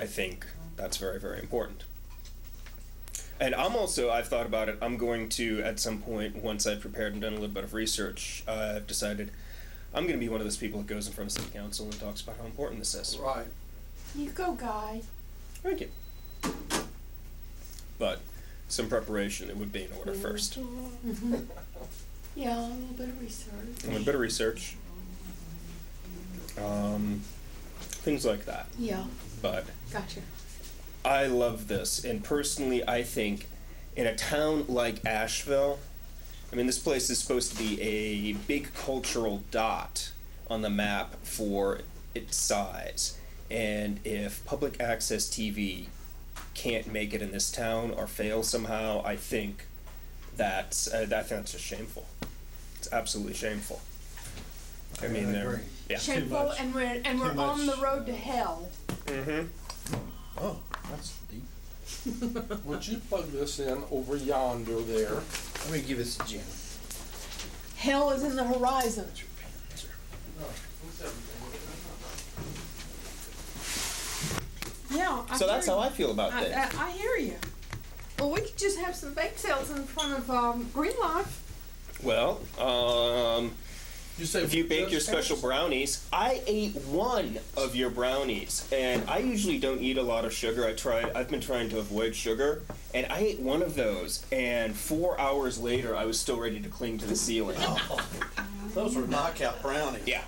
I think that's very, very important. And I've thought about it, I'm going to, at some point, once I've prepared and done a little bit of research, I've decided I'm going to be one of those people that goes in front of city council and talks about how important this is. Right. You go, Guy. Thank you. But some preparation, it would be in order first. Yeah, a little bit of research. A little bit of research. Things like that. Yeah. But Gotcha. I love this, and personally, I think in a town like Asheville, I mean, this place is supposed to be a big cultural dot on the map for its size, and if public access TV can't make it in this town or fail somehow, I think that's just shameful. It's absolutely shameful. I mean, agree. Yeah. Shameful, and we're on the road to hell. Mm-hmm. Oh, that's deep. Would you plug this in over yonder there? Let me give this to Jen. Hell is in the horizon. Yeah. So that's how I feel about things. I hear you. Well, we could just have some bake sales in front of Green Life. Well, You say if you bake just your special eggs? brownies, I ate one of your brownies, and I usually don't eat a lot of sugar. I've been trying to avoid sugar, and I ate one of those, and 4 hours later, I was still ready to cling to the ceiling. Those were knockout brownies. Yeah.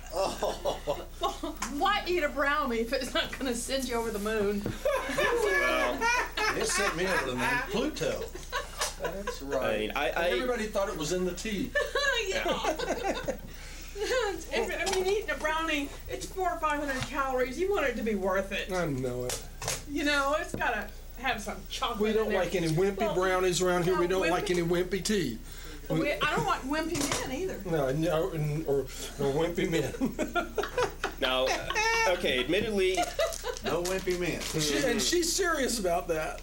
Why eat a brownie if it's not going to send you over the moon? Well, It sent me over to the moon. Pluto. That's right. Everybody thought it was in the tea. I mean, eating a brownie, it's 400 or 500 calories. You want it to be worth it. I know it. You know, it's got to have some chocolate. We don't in there. like any wimpy brownies around here. no, We don't like wimpy- any wimpy tea. I don't want wimpy men either. No, or wimpy men. now, okay, admittedly, No wimpy men. And she's serious about that.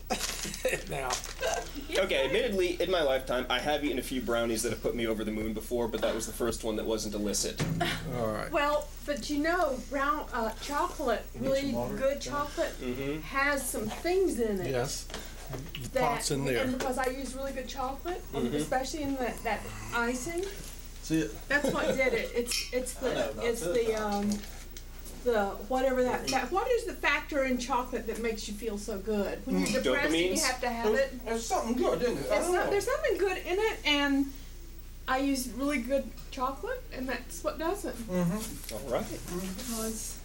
Now. in my lifetime, I have eaten a few brownies that have put me over the moon before, but that was the first one that wasn't illicit. All right. Well, but you know, brown chocolate, really some water? good chocolate, has some things in it. Yes. That, Pots in there. And because I use really good chocolate, especially in that icing, See it? that's what did it. It's the whatever that what is the factor in chocolate that makes you feel so good? When you're depressed and you Dopamines? have to have it. There's something good, isn't it? I don't know. There's something good in it, and I use really good chocolate, and that's what does it. All right. Because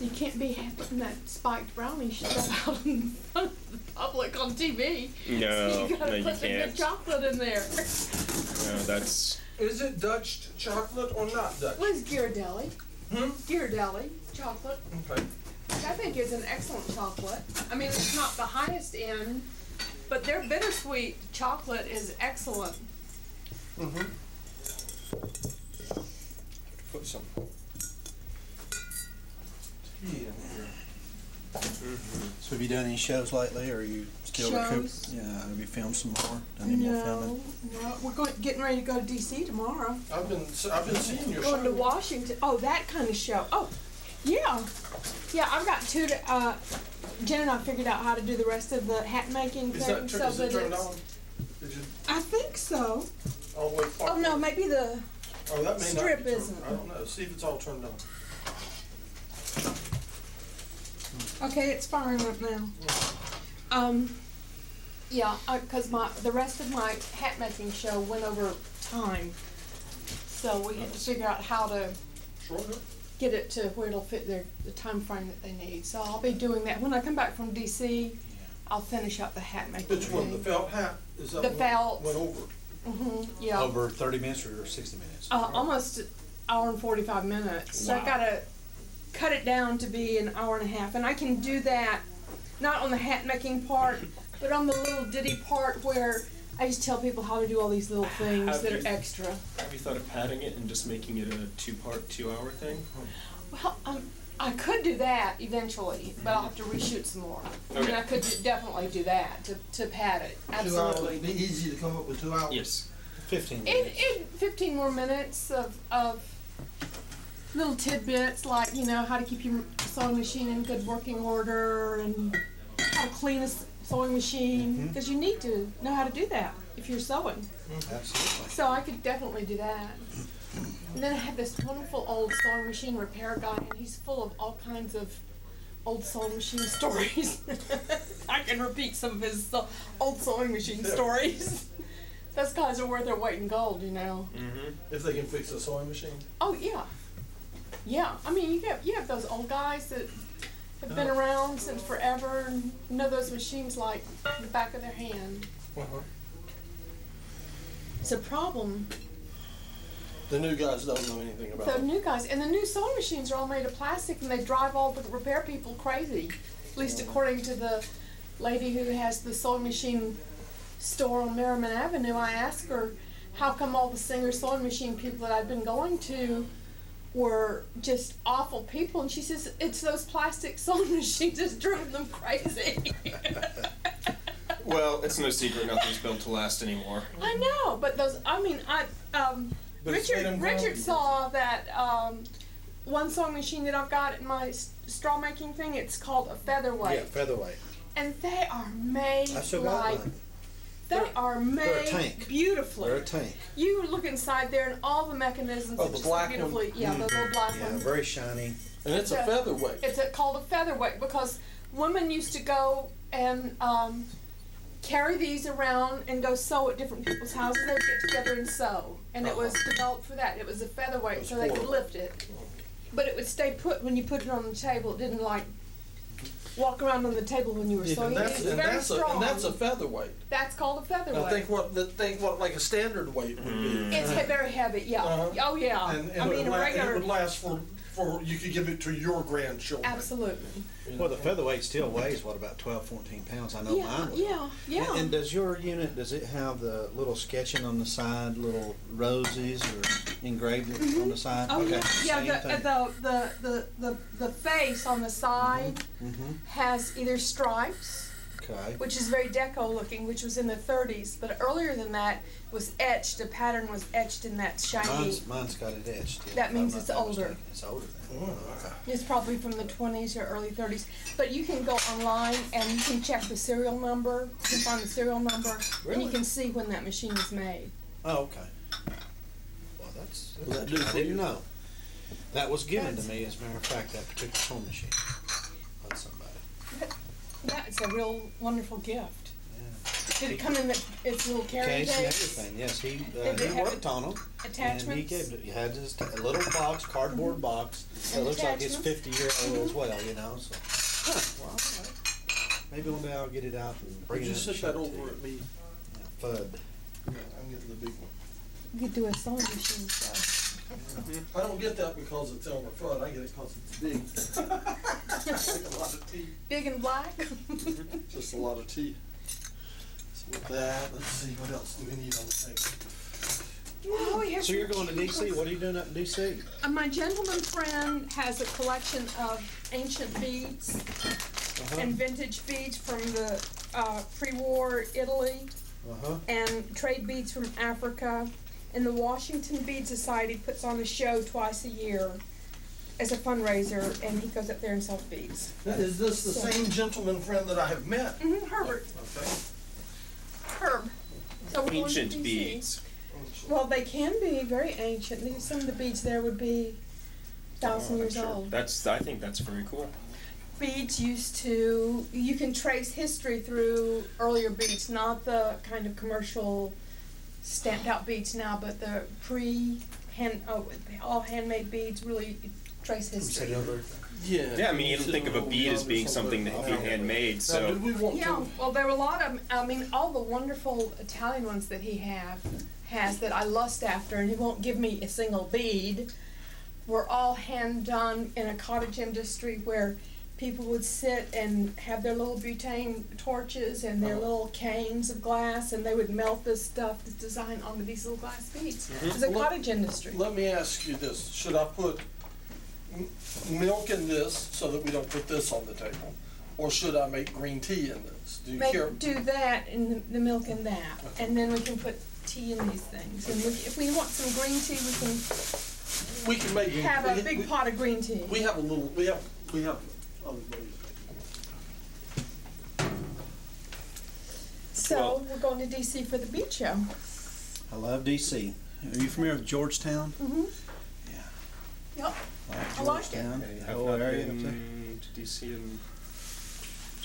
you can't be putting that spiked brownie stuff out in front of the public on TV. No, So you gotta no, you put the good can't. chocolate in there. No, that's... Is it Dutch chocolate or not Dutch? What is Ghirardelli? Ghirardelli chocolate. Okay. Which I think is an excellent chocolate. I mean, it's not the highest end, but their bittersweet chocolate is excellent. Put some tea in here. So have you done any shows lately, or are you still Shows? Yeah, have you filmed some more? Done any more filming? No, we're getting ready to go to DC tomorrow. I've been seeing your Going to show. Washington. Oh, that kind of show. Oh, yeah. Yeah, I've got two to, Jen and I figured out how to do the rest of the hat making Is thing. it so turned that on? Did you? I think so. Oh wait. Oh, no, maybe the, Oh, that may strip not be turned. isn't. I don't know. See if it's all turned on. okay, it's firing up now. Yeah, because the rest of my hat making show went over time. So we had to figure out how to Shorter. get it to where it'll fit the time frame that they need. So I'll be doing that. When I come back from DC, I'll finish up the hat making Which one? The thing. felt hat? Is that The one felt. went over? Yeah. Over 30 minutes or 60 minutes? Almost an hour and 45 minutes. So I've Wow. got to cut it down to be an hour and a half. And I can do that not on the hat making part, but on the little ditty part where I just tell people how to do all these little things Have that you- are extra. Have you thought of padding it and just making it a 2-part, 2-hour thing? Well, I could do that eventually, but I'll have to reshoot some more. I mean, Okay. I could definitely do that to pad it. 2 hours, Absolutely. it'd be easy to come up with 2 hours. Yes. 15 minutes. 15 more minutes of little tidbits like, you know, how to keep your sewing machine in good working order and how to clean a sewing machine, because you need to know how to do that if you're sewing. Absolutely. So I could definitely do that. And then I have this wonderful old sewing machine repair guy, and he's full of all kinds of old sewing machine stories. I can repeat some of his old sewing machine stories. Those guys are worth their weight in gold, you know. If they can fix a sewing machine. Oh yeah, yeah. I mean, you have those old guys that have been around since forever and know those machines like the back of their hand. It's a problem. The new guys don't know anything about The it. new guys, and the new sewing machines are all made of plastic, and they drive all the repair people crazy. At least according to the lady who has the sewing machine store on Merriman Avenue. I asked her, how come all the Singer sewing machine people that I've been going to were just awful people? And she says, it's those plastic sewing machines that drive them crazy. Well, it's no secret nothing's built to last anymore. I know, but those, I mean, But it's made in Richard Brown. saw that one sewing machine that I've got in my straw making thing. It's called a featherweight, Yeah, featherweight. and they are made I still got like mine. they are They're a made tank. beautifully. They're a tank. You look inside there, and all the mechanisms Oh, are the just black beautifully. one? Yeah, the little black Yeah, one. very shiny. And it's a featherweight. It's called a featherweight because women used to go and carry these around and go sew at different people's houses. They would get together and sew, and it was developed for that. It was a featherweight, That's so they could cool. lift it, but it would stay put when you put it on the table. It didn't like walk around on the table when you were sewing. And that's, It's and, very that's strong. and that's a featherweight. That's called a featherweight. Now think what like a standard weight would be. It's very heavy. Yeah. Oh yeah. And I mean, it a would regular. last for you could give it to your grandchildren. Absolutely. You Well, know. the featherweight still weighs, what, about 12, 14 pounds? I know Yeah. mine would. Yeah. And does your unit, does it have the little sketching on the side, little roses or engraved on the side? Oh Okay, yeah, same yeah. thing. The face on the side has either stripes, Okay. which is very deco looking, which was in the 30s. But earlier than that was etched. A pattern was etched in that shiny. Mine's got it etched. Yeah, That if means I'm it's not older. mistaken. It's older then. Okay. It's probably from the 20s or early 30s. But you can go online and you can check the serial number. You can find the serial number, and Really? you can see when that machine was made. Oh, okay. Well, that's Will that do I for didn't you? know. That was given to me, as a matter of fact, that particular sewing machine by somebody. That's a real wonderful gift. Yeah. Did it come in its little carrying Case and case? everything, yes, he Did it have worked on them. Attachments? And he gave it, he had his a little box, cardboard box, that And looks like it's attachments? 50-year-old as well, you know, so. Huh, well, all right. Maybe one day I'll get it out and bring Would it you in. sit that over at me? FUD. Yeah, I'm getting the big one. You could do a sewing machine show. I don't get that because it's Elmer Fudd. I get it because it's big. It's like a lot of tea. Big and black? Just a lot of tea. So with that, let's see, what else do we need on the table? Oh, we have So you're some- going to DC, what are you doing up in DC? My gentleman friend has a collection of ancient beads and vintage beads from the pre-war Italy Uh-huh. and trade beads from Africa. And the Washington Bead Society puts on a show twice a year as a fundraiser, and he goes up there and sells beads. Is this the So- same gentleman friend that I have met? Herbert. Okay. Herb. So we're going to Ancient DC. beads. Well, they can be very ancient. Some of the beads there would be 1,000 years Sure. old. I think that's very cool. Beads you can trace history through earlier beads, not the kind of commercial stamped out beads now, but the all handmade beads really trace history. Yeah. Yeah, I mean, you don't think of a bead as being something that can be handmade, Now, so. did we want Yeah, to? well, there were a lot of, I mean, all the wonderful Italian ones that he has that I lust after, and he won't give me a single bead, were all hand done in a cottage industry where people would sit and have their little butane torches and their little canes of glass, and they would melt this stuff, this design onto these little glass beads. It's a Well, cottage industry. Let me ask you this: should I put milk in this so that we don't put this on the table, or should I make green tea in this? Do you care? Do that in the milk and that, and then we can put tea in these things. And if we want some green tea, we can We can make. have a big pot of green tea. We have a little, we have other ways. So Well- we're going to DC for the beach show. I love DC. Are you familiar with Georgetown? Mm-hmm. Yeah. Yep. Like I like it. Georgetown. I The have whole not area up there. been to DC in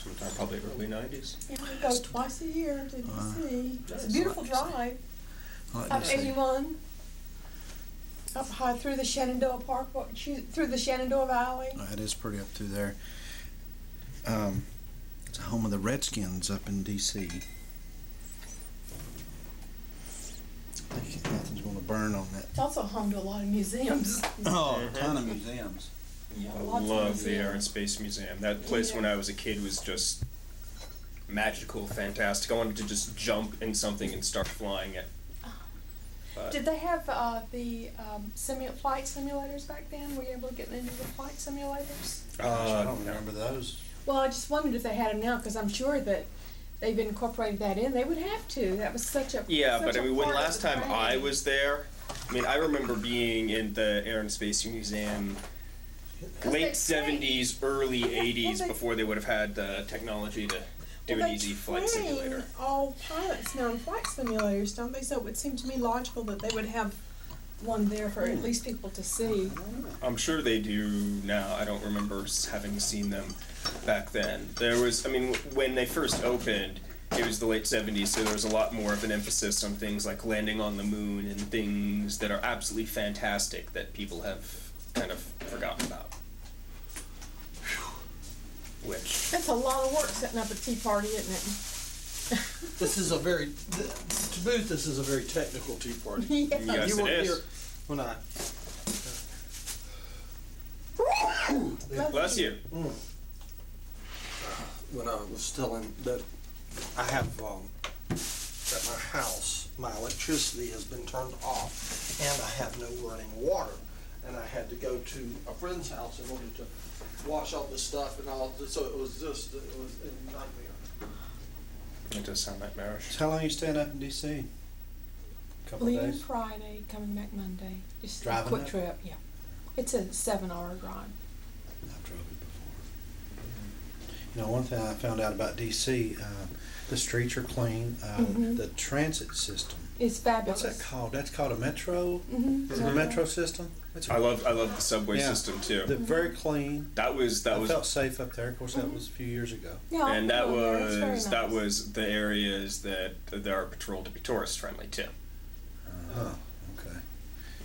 sometime probably early 90s. Yeah, we go twice a year to DC. It's a Nice. beautiful I like drive. I like Up DC. 81, up high through the Shenandoah Park, through the Shenandoah Valley. It is pretty up through there. It's the home of the Redskins up in DC. I think nothing's going to burn on that. It's also home to a lot of museums. Oh, a ton of museums. Yeah, I lots of love the museums. Air and Space Museum. That place when I was a kid was just magical, fantastic. I wanted to just jump in something and start flying it. But Did they have the flight simulators back then? Were you able to get into the flight simulators? I don't remember those. Well, I just wondered if they had them now, because I'm sure that they've incorporated that in. They would have to. That was such a yeah, such but I a mean, when part of last the time I training. was there, I mean, I remember being in the Air and Space Museum 'Cause late they train- 70s, early Yeah, 80s, well, they- before they would have had the technology to do Well, an they easy flight train simulator. all pilots now in flight simulators, don't they? So it would seem to me logical that they would have one there for at least people to see. I'm sure they do now. I don't remember having seen them back then. There was, I mean, when they first opened, it was the late 70s, so there was a lot more of an emphasis on things like landing on the moon and things that are absolutely fantastic that people have kind of forgotten about. Which, That's a lot of work setting up a tea party, isn't it? This is a very, to boot, this is a very technical tea party. Yeah. yes, You it weren't is. here when I. Bless you. When I was telling that I have, at my house, my electricity has been turned off and I have no running water. And I had to go to a friend's house in order to wash all this stuff and all, so it was a nightmare. It does sound nightmarish. So how long are you staying up in DC? Couple of Leaving days? Friday, coming back Monday. Just Driving a quick it? trip, yeah. It's a 7-hour drive. I've drove it before. You know, one thing I found out about DC, the streets are clean. Mhm. The transit system. It's fabulous. What's that called? That's called a metro. Mm-hmm. Is it a metro system? It's I love the subway Yeah. system too. They're very clean. That was I felt safe up there. Of course, that was a few years ago. Yeah, and that I've been there. It's very was that nice. was the areas that are patrolled to be tourist friendly too. Huh. Okay.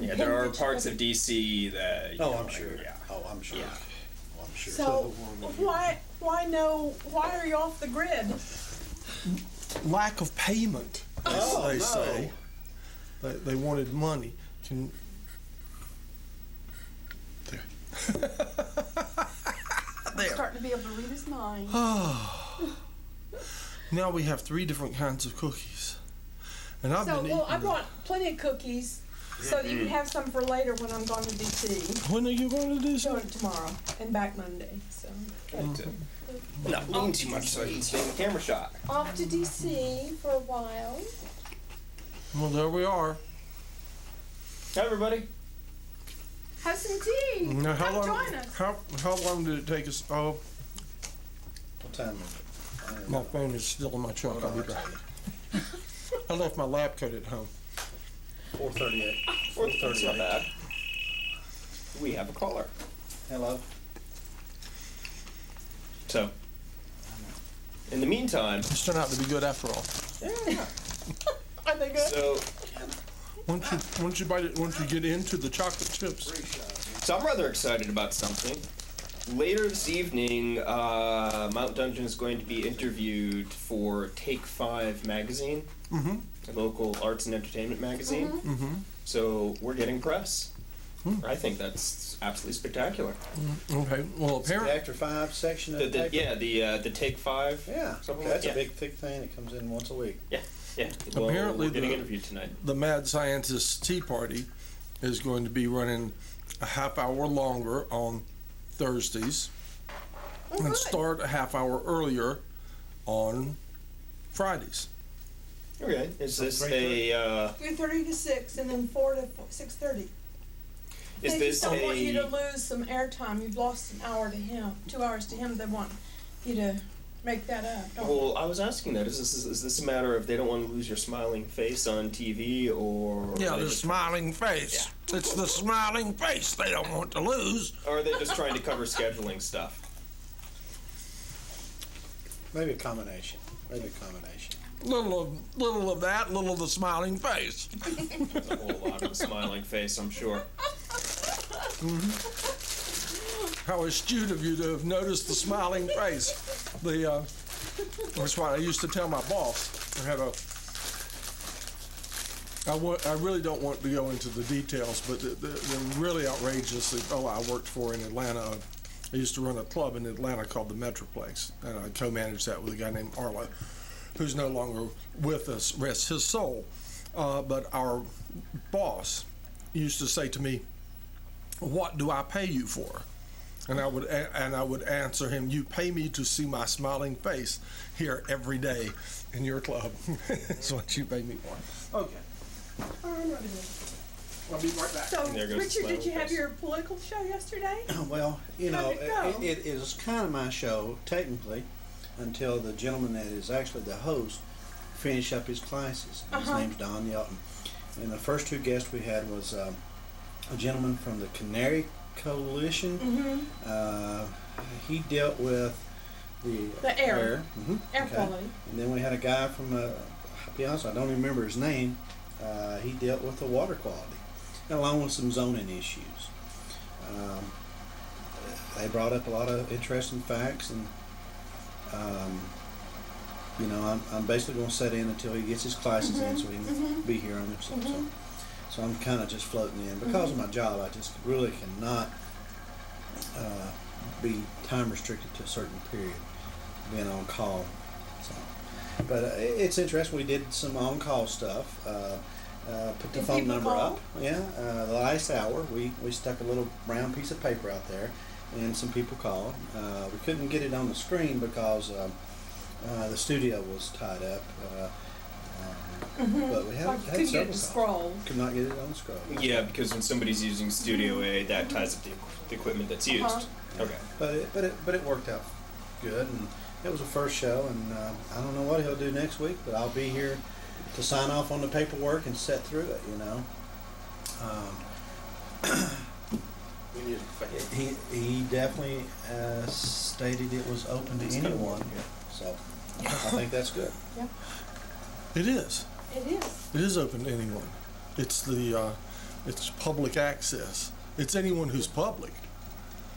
Yeah, Can there are get you parts to of DC that. you Oh, know, I'm sure. Yeah. Oh, I'm sure. Yeah. Oh, I'm sure. So why are you off the grid? Lack of payment, Oh, they no. say. They wanted money. Can. There. I'm starting to be able to read his mind. Now we have 3 different kinds of cookies. And I've So, been well, eating I them. brought plenty of cookies so that you can have some for later when I'm going to DC. When are you going to do Going something? tomorrow and back Monday. So Not eating too much so I can stay in the camera shot. off to DC for a while. Well, there we are. Hi everybody. Have some tea. Now, how Come long? join us. How long did it take us? Oh, What time is it? I don't my know. phone is still in my truck. Hold I'll on, be I'll back. tell you. I left my lab coat at home. 4:38. That's not bad. We have a caller. Hello. So, in the meantime, It's turned out to be good after all. Are they good? so Once you bite it, once you get into the chocolate chips. I'm rather excited about something. Later this evening, Mount Dungeon is going to be interviewed for Take 5 magazine, Mm-hmm. a local arts and entertainment magazine. Mm-hmm. So we're getting press. I think that's absolutely spectacular. Okay. Well, The apparently, After 5 section of the paper? The Take 5. Yeah. Something Okay, that's like- a big, thick thing. It comes in once a week. Yeah. Well, Apparently we're getting the- interviewed tonight. the Mad Scientist Tea Party is going to be running a half hour longer on Thursdays Oh, and good. start a half hour earlier on Fridays. Okay. Is So this 3:30? a 3:30 to 6, and then 4 to 6:30. Is They this just don't want you to a, lose some airtime. You've lost an hour to him, 2 hours to him. They want you to make that up. Don't they? well, I was asking that, is this a matter of they don't want to lose your smiling face on TV, or Yeah, are they the just, smiling face. It's the smiling face they don't want to lose. or are they just trying to cover scheduling stuff? Maybe a combination. Maybe a combination. Little of that, little of the smiling face. A whole lot of the smiling face, I'm sure. How astute of you to have noticed the smiling face. That's what I used to tell my boss. I really don't want to go into the details, but the really outrageous. I worked for in Atlanta. I used to run a club in Atlanta called the Metroplex, and I co-managed that with a guy named Arlo, who's no longer with us, rest his soul. But our boss used to say to me, "What do I pay you for?" And I would answer him, "You pay me to see my smiling face here every day in your club." That's what you pay me for. Okay. I'm ready. I'll be right back. So, There goes the Richard, did you smiling have face. your political show yesterday? Well, you know, How'd it go? it is kind of my show, technically, until the gentleman that is actually the host finish up his classes. His name's Don Yelton. And the first two guests we had was a gentleman from the Canary Coalition. He dealt with The air. Air quality. And then we had a guy from, I'll be honest, I don't even remember his name. He dealt with the water quality, along with some zoning issues. They brought up a lot of interesting facts, and you know, I'm basically going to sit in until he gets his classes in, so he can be here on himself. So I'm kind of just floating in because of my job. I just really cannot be time restricted to a certain period, being on call. So, but it's interesting. We did some on call stuff. Put the Did phone people number call? up. Yeah, the last hour we stuck a little brown piece of paper out there, and some people called. We couldn't get it on the screen because the studio was tied up. But we had, Like you had couldn't get several it to calls. scroll. Could not get it on the scroll. Yeah, because when somebody's using Studio A, that ties up the equipment that's used. Okay. But it worked out good, and it was a first show, and I don't know what he'll do next week, but I'll be here to sign off on the paperwork and set through it. You know. We need a He definitely stated it was open to kinda anyone, warm, so I think that's good. Yeah, It is. it is. It is open to anyone. It's it's public access. It's anyone who's public.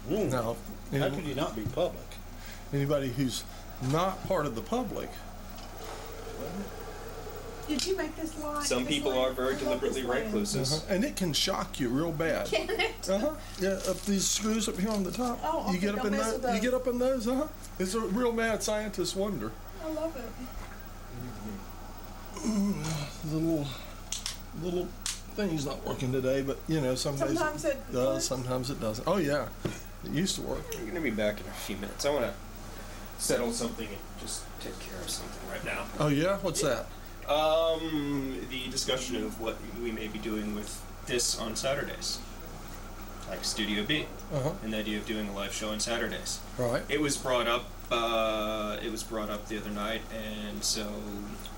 Now, How could you not be public? anybody who's not part of the public, Did you make this light? Some this people lamp? are very I love deliberately this lamp. recluses. and it can shock you real bad. Can it? Yeah, up these screws up here on the top. Oh, okay, you get up don't in mess those. with You get those. up in those, It's a real mad scientist wonder. I love it. The little thing's not working today, but you know, some days Sometimes it does, works. sometimes it doesn't. Oh yeah, it used to work. I'm gonna be back in a few minutes. I want to settle something and just take care of something right now. Oh yeah, what's that? The discussion of what we may be doing with this on Saturdays, like Studio B, and the idea of doing a live show on Saturdays. Right. It was brought up. It was brought up the other night, and so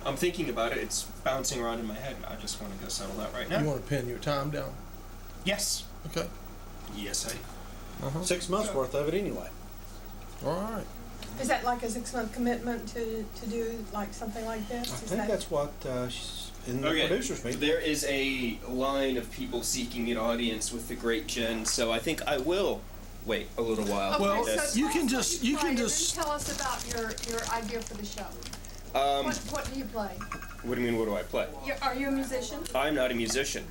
I'm thinking about it. It's bouncing around in my head. I just want to go settle that right You now. want to pin your time down? Yes. Okay. Yes, I. 6 months worth of it anyway. All right. Is that like a 6-month commitment to do like something like this? I Is think that- that's what she's in the Okay. producers meeting. There is a line of people seeking an audience with the great Jen, so I think I will wait a little while. Okay, Well, so That's- you tell can us what just- you you can play, and just- then tell us about your idea for the show. What do you play? What do you mean? What do I play? Are you a musician? I'm not a musician.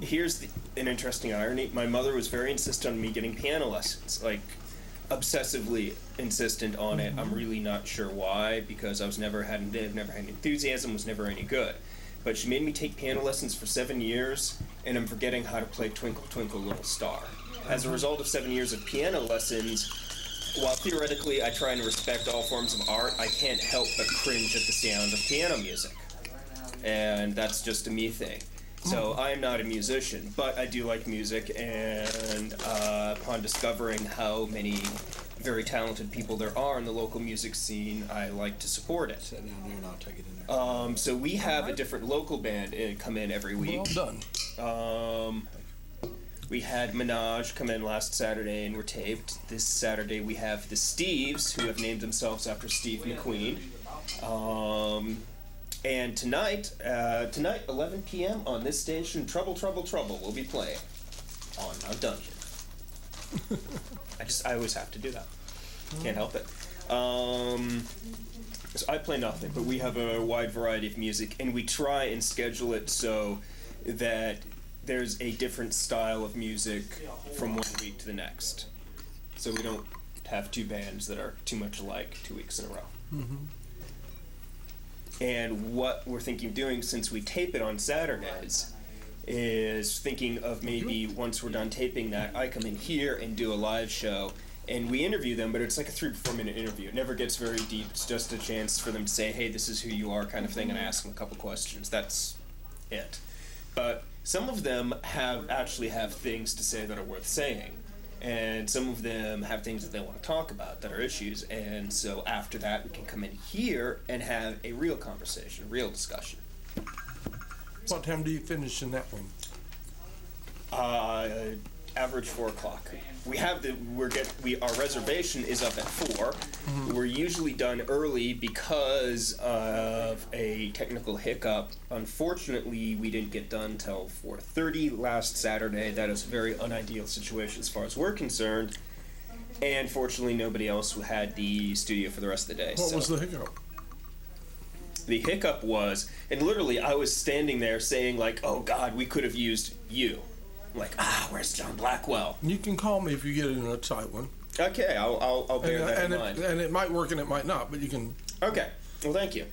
Here's an interesting irony. My mother was very insistent on me getting piano lessons, like obsessively insistent on it. I'm really not sure why, because I've never had any enthusiasm, was never any good. But she made me take piano lessons for 7 years, and I'm forgetting how to play Twinkle Twinkle Little Star. As a result of 7 years of piano lessons, while theoretically I try and respect all forms of art, I can't help but cringe at the sound of piano music. And that's just a me thing. So I am not a musician, but I do like music, and upon discovering how many very talented people there are in the local music scene, I like to support it. Sit down there and I'll take it in there. So we have a different local band come in every week. Well done. We had Minaj come in last Saturday and were taped. This Saturday we have the Steves, who have named themselves after Steve McQueen. And tonight, 11 p.m. on this station, Trouble, Trouble, Trouble will be playing on a Dungeon. I always have to do that. Can't help it. So I play nothing, but we have a wide variety of music, and we try and schedule it so that there's a different style of music from one week to the next. So we don't have two bands that are too much alike 2 weeks in a row. Mm-hmm. And what we're thinking of doing, since we tape it on Saturdays, is thinking of maybe once we're done taping that, I come in here and do a live show, and we interview them, but it's like a 3 to 4 minute interview. It never gets very deep. It's just a chance for them to say, hey, this is who you are, kind of thing, and I ask them a couple questions. That's it. But some of them actually have things to say that are worth saying. And some of them have things that they want to talk about that are issues. And so after that, we can come in here and have a real conversation, a real discussion. What time do you finish in that one? Average 4 o'clock. We have our reservation is up at 4. Mm-hmm. We're usually done early because of a technical hiccup. Unfortunately, we didn't get done till 4:30 last Saturday. That is a very unideal situation as far as we're concerned. And fortunately, nobody else had the studio for the rest of the day. What was the hiccup? The hiccup was, and literally I was standing there saying like, oh God, we could have used you. Like, where's John Blackwell? You can call me if you get it in a tight one. Okay, I'll bear that in mind. And it might work and it might not, but you can... Okay, well thank you.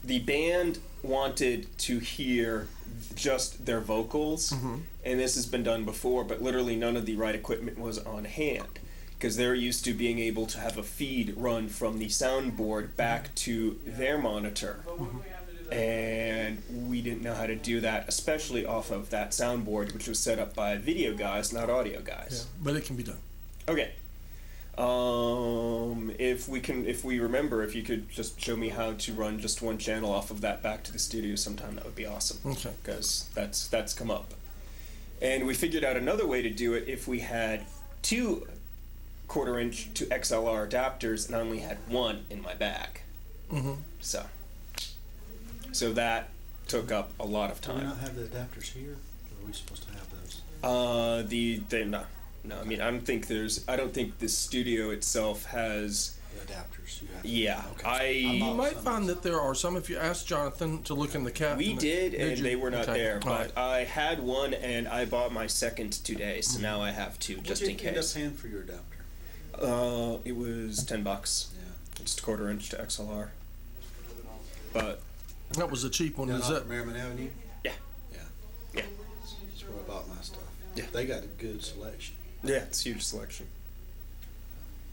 The band wanted to hear just their vocals, Mm-hmm. and this has been done before, but literally none of the right equipment was on hand, because they're used to being able to have a feed run from the soundboard back to their monitor. Mm-hmm. And we didn't know how to do that, especially off of that soundboard, which was set up by video guys, not audio guys. Yeah, but it can be done. Okay. If we remember, if you could just show me how to run just one channel off of that back to the studio sometime, that would be awesome. Okay. Because that's come up. And we figured out another way to do it if we had 2 1/4-inch to XLR adapters and I only had one in my bag. Mm-hmm. So that took up a lot of Do we time. not have the adapters here? Or are we supposed to have those? No. I mean, I don't think the studio itself has. The adapters you have. Yeah, Okay. You might find that there are some if you ask Jonathan to look in the cabinet. We did, and they were not Okay. there. All But I had one, and I bought my second today, so now I have 2 just in What did you end up case. paying for your adapter? It was $10. Yeah. Just 1/4-inch to XLR. But That was a cheap one. Down Is off that? of Merriman Avenue? yeah, Yeah. yeah, That's where I bought my stuff. Yeah. They got a good selection. yeah. It's a huge selection.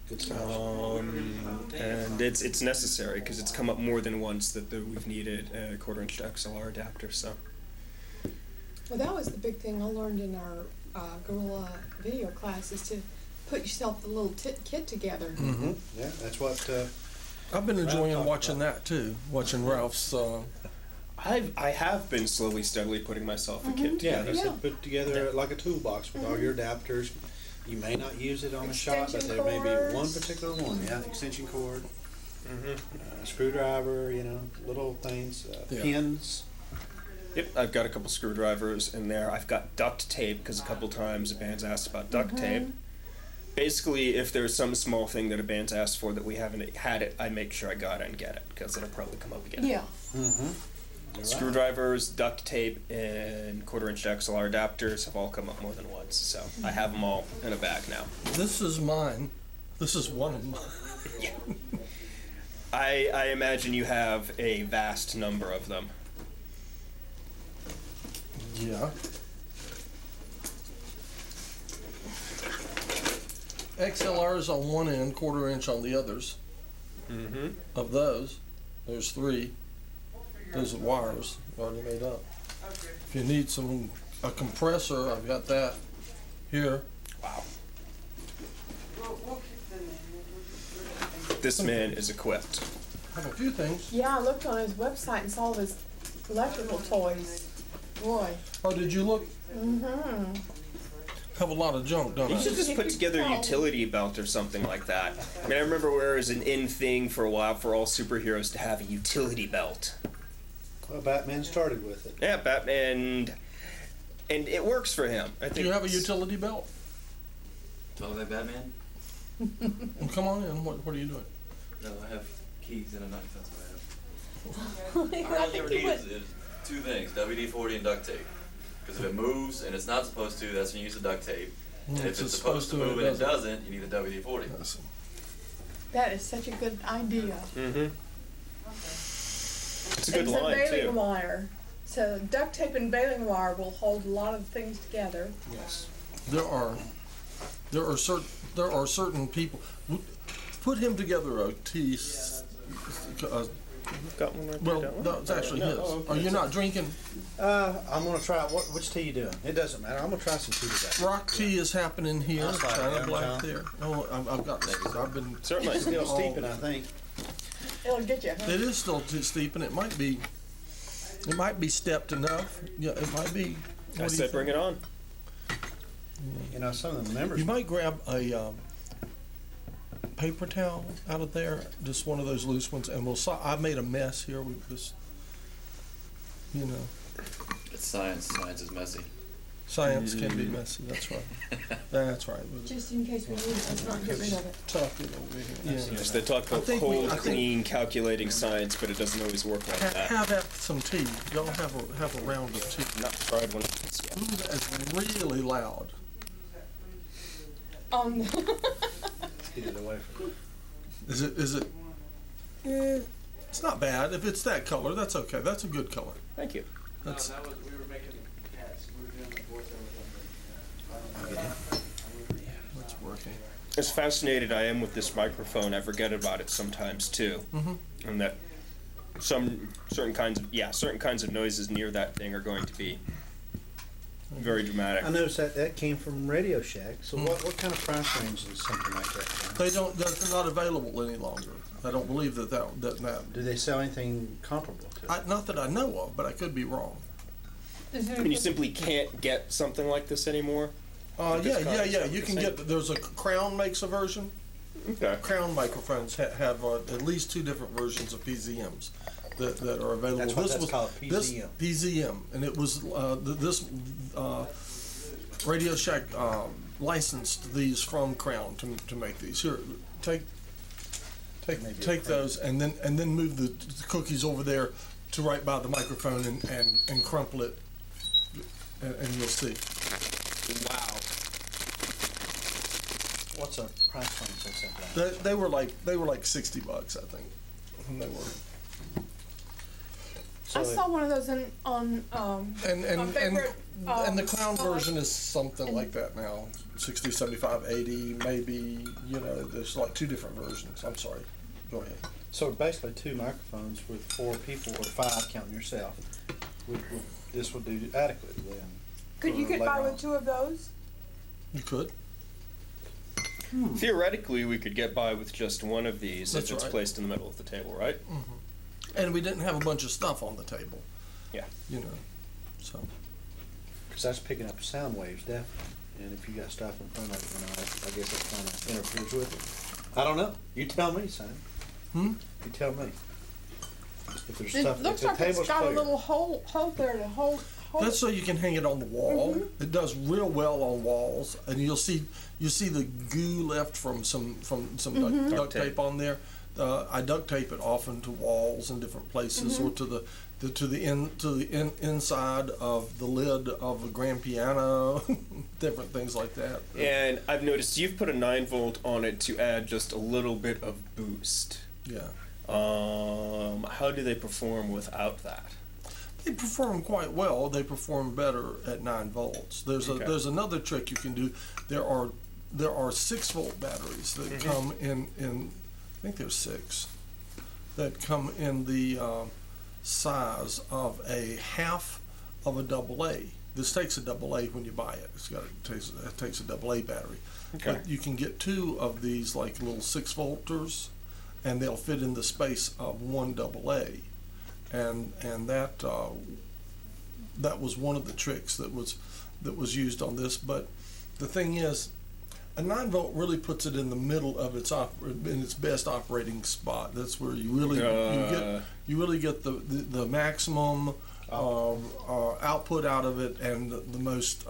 Good selection. And it's necessary because it's come up more than once that we've needed a 1/4-inch to XLR adapter. So. Well, that was the big thing I learned in our guerrilla video class, is to put yourself the little kit together. Mm-hmm. Yeah, that's what. I've been enjoying talked watching about. that too. Watching Ralph's. I have been slowly, steadily putting myself a kit Yeah, together. they Yeah. said put together like a toolbox with all your adapters. You may not use it on a shot, but Extension there may be one cords. particular one. Yeah, extension cord, Mm-hmm. screwdriver, little things, Yeah. pins. Yep, I've got a couple screwdrivers in there. I've got duct tape because a couple times a band's asked about duct tape. Basically, if there's some small thing that a band's asked for that we haven't had it, I make sure I got it and get it because it'll probably come up again. Yeah. You're right. Screwdrivers, duct tape, and 1/4-inch XLR adapters have all come up more than once, so I have them all in a bag now. This is mine. This is one of mine. I imagine you have a vast number of them. Yeah. XLRs on one end, 1/4-inch on the others. Mm-hmm. Of those, there's 3. Those are wires already made up. If you need a compressor, I've got that here. Wow. This man is equipped. I have a few things. Yeah, I looked on his website and saw all his electrical toys. Boy. Oh, did you look? Mm-hmm. Have a lot of junk, don't You I? should just put together a utility belt or something like that. I mean, I remember where it was an in thing for a while for all superheroes to have a utility belt. Well, Batman started with it. Yeah, Batman, and it works for him. I think. Do you have a utility belt? Talk like Batman? Well, come on in. What are you doing? No, I have keys and a knife. That's what I have. I All you ever think need he is two things: WD-40 and duct tape. Because if it moves and it's not supposed to, that's when you use the duct tape. And if it's supposed to move and it doesn't, you need the WD-40. Yes. That is such a good idea. Mm-hmm. It's a good It's line a baling too. wire. So duct tape and baling wire will hold a lot of things together. Yes. There are certain people. Put him together a tea. Got one right Well, there, don't we? no, it's actually No, his. oh, okay. Are you not drinking? I'm gonna try. Which tea you doing? It doesn't matter. I'm gonna try some tea today. Rock tea is happening here. That's right, China yeah, black John. there. Oh, I've got. I've been. Certainly. Still steeping, I think. It'll get you. Huh? It is still too steep, and it might be. It might be stepped enough. Yeah, it might be. I said bring it on. You know, some of the members. You might grab a paper towel out of there, just one of those loose ones, and I made a mess here. We just, you know, It's science. Science is messy. science can be messy. That's right. That's right. Just in case we need it, let's not get rid of it. Tuck it over here. Yeah. Yes, they talk about cold, clean, calculating science, but it doesn't always work like that. Have some tea. Y'all have a round of tea. Not tried one. Ooh, that is really loud. Get it away from you. Is it? It's not bad. If it's that color, that's okay. That's a good color. Thank you. That's, No, that was, we were making hats. We were doing the voiceover. that's working. As fascinated I am with this microphone, I forget about it sometimes too. Mm-hmm. And that certain kinds of noises near that thing are going to be very dramatic. I noticed that came from Radio Shack. So what kind of price range is something like that? They're not available any longer. I don't believe that. Do they sell anything comparable to it? Not that I know of, but I could be wrong. I mean, you simply can't get something like this anymore. Yeah. You can get. There's a Crown makes a version. Okay. Crown microphones have at least two different versions of PZMs that are available. That's what that's called, PZM. PZM, and it was this Radio Shack licensed these from Crown to make these. Here, take those and then move the cookies over there to right by the microphone and crumple it, and you'll see. Wow. What's a price range on something like that? They were like $60, I think. And they were. I saw one of those on And my favorite, and the Crown song. version is something like that now. 60, 75, 80, maybe, there's like two different versions. I'm sorry. Go ahead. So basically, two microphones with 4 people or 5, counting yourself. This would do adequately then. Could you for get later by on. with 2 of those? You could. Theoretically, we could get by with just one of these That's if it's right. placed in the middle of the table, right? And we didn't have a bunch of stuff on the table. Yeah. So. Because that's picking up sound waves, definitely. And if you got stuff in front of it, I guess that kind of interferes with it. I don't know. You tell me, son. You tell me. If there's It stuff, if looks the like it's table's got clear. a little hole there to hold. That's so you can hang it on the wall. It does real well on walls, and you'll see the goo left from some duct tape on there. I duct tape it often to walls in different places, or to the inside of the lid of a grand piano, different things like that. And I've noticed you've put a 9-volt on it to add just a little bit of boost. Yeah. How do they perform without that? They perform quite well. They perform better at 9 volts. There's another trick you can do. There are 6-volt batteries that come in. I think there's 6 that come in the size of a half of a AA. This takes a AA when you buy it. It takes a AA battery. Okay. But you can get 2 of these like little 6-volters, and they'll fit in the space of one AA. And that was one of the tricks that was used on this. But the thing is, a 9-volt really puts it in the middle of in its best operating spot. That's where you really get the maximum output out of it, and the most